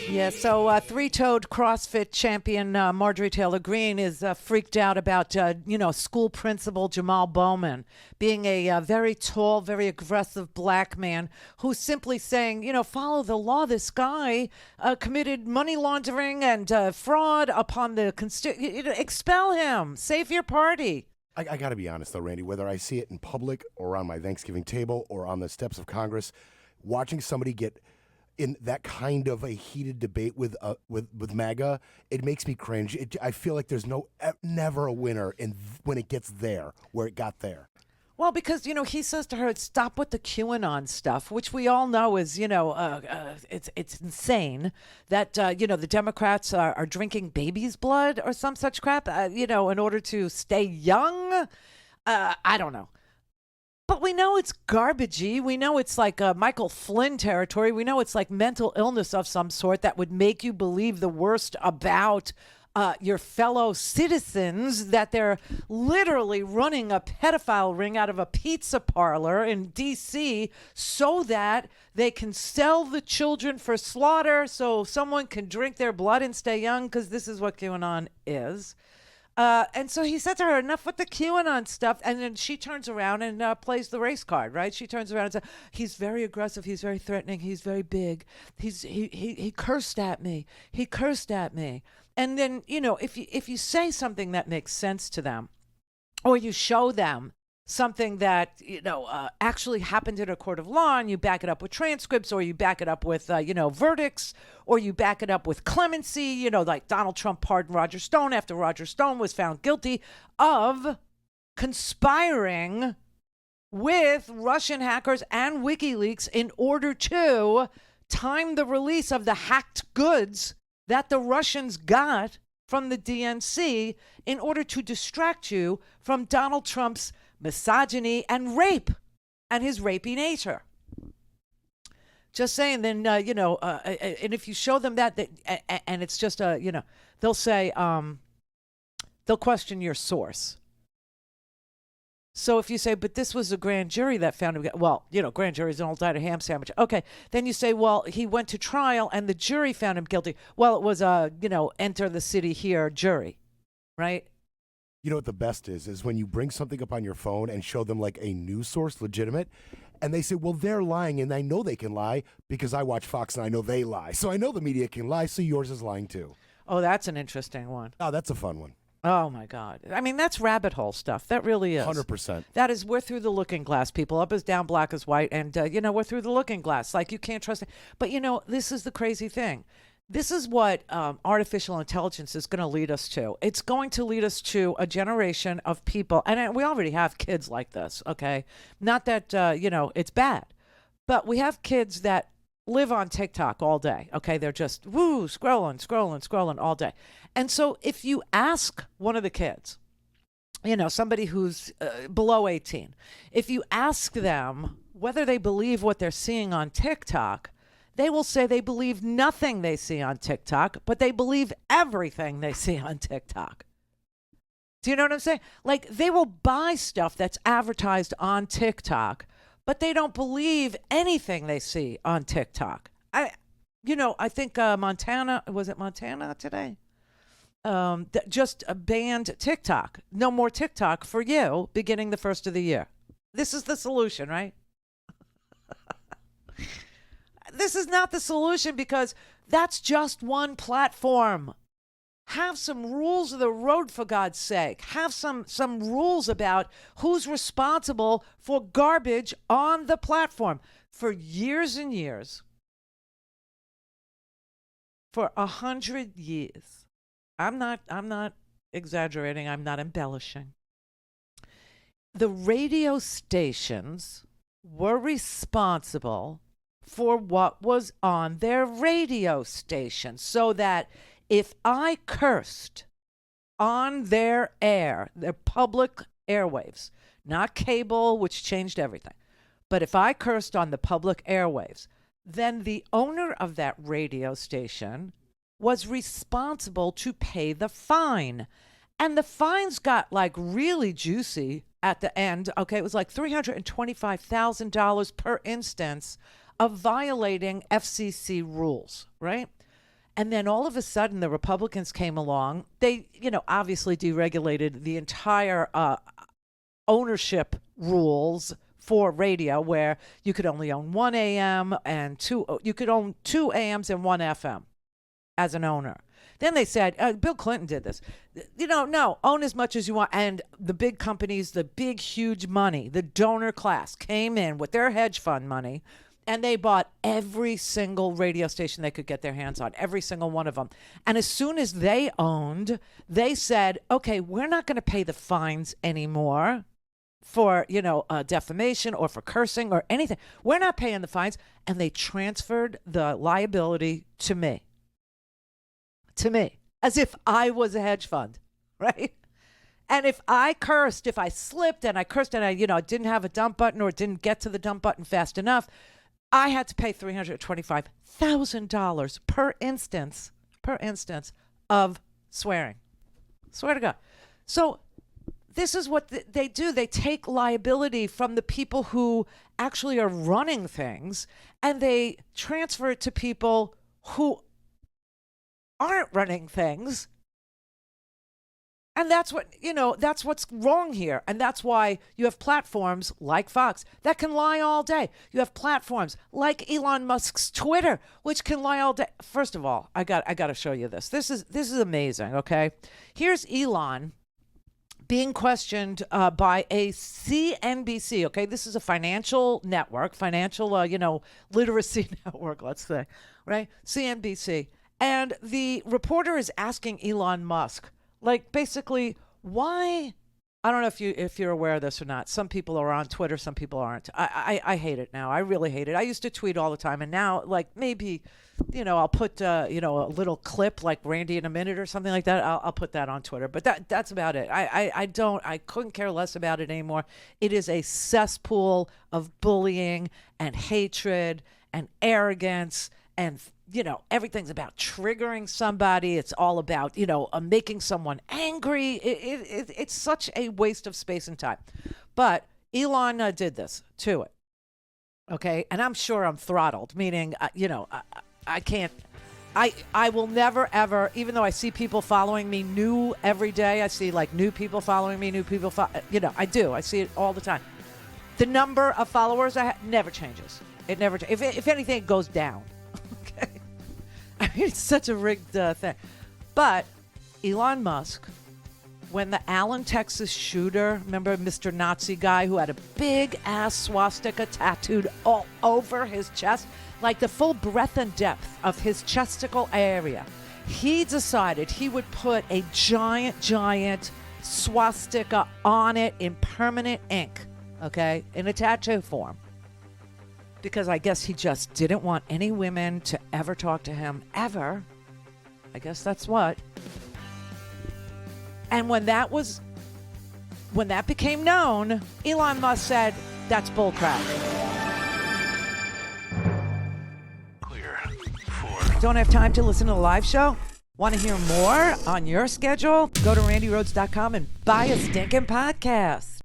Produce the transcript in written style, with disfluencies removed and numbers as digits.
Yeah, so three-toed CrossFit champion Marjorie Taylor Greene is freaked out about, school principal Jamal Bowman being a very tall, very aggressive black man who's simply saying, follow the law. This guy committed money laundering and fraud upon the expel him. Save your party. I got to be honest, though, Randy, whether I see it in public or on my Thanksgiving table or on the steps of Congress, watching somebody get in that kind of a heated debate with MAGA, it makes me cringe. I feel like there's never a winner when it gets there, where it got there. Well, because, he says to her, stop with the QAnon stuff, which we all know is, it's insane that, the Democrats are drinking baby's blood or some such crap, in order to stay young. I don't know. But we know it's garbagey. We know it's like Michael Flynn territory. We know it's like mental illness of some sort that would make you believe the worst about your fellow citizens, that they're literally running a pedophile ring out of a pizza parlor in D.C. so that they can sell the children for slaughter so someone can drink their blood and stay young, because this is what QAnon is. And so he said to her, enough with the QAnon stuff. And then she turns around and plays the race card, right? She turns around and says, he's very aggressive. He's very threatening. He's very big. He cursed at me. He cursed at me. And then, if you say something that makes sense to them, or you show them something that, actually happened in a court of law, and you back it up with transcripts, or you back it up with, verdicts, or you back it up with clemency, like Donald Trump pardoned Roger Stone after Roger Stone was found guilty of conspiring with Russian hackers and WikiLeaks in order to time the release of the hacked goods that the Russians got from the DNC in order to distract you from Donald Trump's misogyny and rape and his rapey nature. Just saying. Then and if you show them that and it's just they'll say they'll question your source. So if you say, but this was a grand jury that found him, well, grand jury's an old diet of ham sandwich. Okay, then you say, well, he went to trial and the jury found him guilty. Well, it was a enter the city here jury, right? You know what the best is when you bring something up on your phone and show them like a news source, legitimate, and they say, well, they're lying, and I know they can lie because I watch Fox and I know they lie. So I know the media can lie, so yours is lying too. Oh, that's an interesting one. Oh, that's a fun one. Oh, my God. I mean, that's rabbit hole stuff. That really is. 100%. That is, we're through the looking glass, people. Up is down, black is white. And, we're through the looking glass. Like, you can't trust it. But, this is the crazy thing. This is what artificial intelligence is going to lead us to. It's going to lead us to a generation of people. And we already have kids like this, okay? Not that, it's bad. But we have kids that live on TikTok all day, okay? They're just, scrolling all day. And so if you ask one of the kids, somebody who's below 18, if you ask them whether they believe what they're seeing on TikTok, they will say they believe nothing they see on TikTok, but they believe everything they see on TikTok. Do you know what I'm saying? Like, they will buy stuff that's advertised on TikTok, but they don't believe anything they see on TikTok. I think Montana, was it Montana today? Just banned TikTok. No more TikTok for you beginning the first of the year. This is the solution, right? This is not the solution, because that's just one platform. Have some rules of the road, for God's sake. Have some rules about who's responsible for garbage on the platform. For years and years, for 100 years, I'm not exaggerating, I'm not embellishing. The radio stations were responsible for what was on their radio station, so that if I cursed on their air, their public airwaves, not cable, which changed everything, but if I cursed on the public airwaves, then the owner of that radio station was responsible to pay the fine. And the fines got like really juicy at the end. Okay, it was like $325,000 per instance of violating FCC rules, right? And then all of a sudden, the Republicans came along. They, obviously deregulated the entire ownership rules for radio, where you could only own one AM and you could own two AMs and one FM as an owner. Then they said, Bill Clinton did this, no, own as much as you want. And the big companies, the big, huge money, the donor class came in with their hedge fund money, and they bought every single radio station they could get their hands on, every single one of them. And as soon as they owned, they said, okay, we're not going to pay the fines anymore for, defamation or for cursing or anything. We're not paying the fines. And they transferred the liability to me. As if I was a hedge fund, right? And if I cursed, if I slipped and I cursed and I, didn't have a dump button or didn't get to the dump button fast enough, I had to pay $325,000 per instance of swearing. Swear to God. So this is what they do. They take liability from the people who actually are running things, and they transfer it to people who aren't running things. And that's that's what's wrong here. And that's why you have platforms like Fox that can lie all day. You have platforms like Elon Musk's Twitter, which can lie all day. First of all, I got to show you this. This is amazing, okay? Here's Elon being questioned by a CNBC, okay? This is a financial network, financial, literacy network, let's say, right? CNBC. And the reporter is asking Elon Musk, like, basically, why? I don't know if you're aware of this or not. Some people are on Twitter, some people aren't. I hate it now. I really hate it. I used to tweet all the time, and now, like, maybe, I'll put a little clip like Randi in a minute or something like that. I'll put that on Twitter. But that's about it. I couldn't care less about it anymore. It is a cesspool of bullying and hatred and arrogance, and everything's about triggering somebody. It's all about, making someone angry. It's such a waste of space and time. But Elon did this to it. Okay. And I'm sure I'm throttled, meaning, I can't, I will never, ever, even though I see people following me new every day, I see like new people following me, I do. I see it all the time. The number of followers I have never changes. It never, if anything, it goes down. I mean, it's such a rigged thing. But Elon Musk, when the Allen, Texas shooter, remember Mr. Nazi guy who had a big ass swastika tattooed all over his chest, like the full breadth and depth of his chesticle area, he decided he would put a giant swastika on it in permanent ink, okay, in a tattoo form. Because I guess he just didn't want any women to ever talk to him, ever. I guess that's what. And when that became known, Elon Musk said, that's bullcrap. Clear for. Don't have time to listen to the live show? Want to hear more on your schedule? Go to RandiRhodes.com and buy a stinking podcast.